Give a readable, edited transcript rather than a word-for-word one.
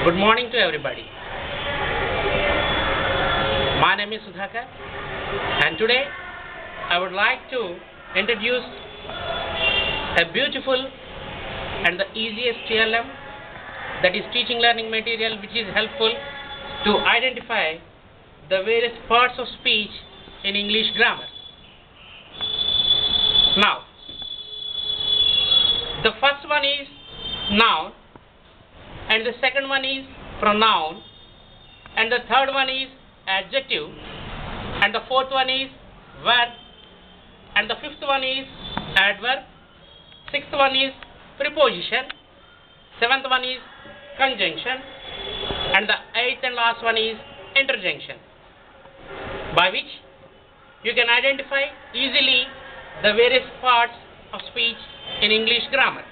Good morning to everybody. My name is Sudhakar, and today I would like to introduce a beautiful and the easiest TLM, that is teaching learning material, which is helpful to identify the various parts of speech in English grammar. Now, the first one is noun, and the second one is pronoun, and the third one is adjective, and the fourth one is verb, and the fifth one is adverb, sixth one is preposition, seventh one is conjunction, and the eighth and last one is interjection, by which you can identify easily the various parts of speech in English grammar.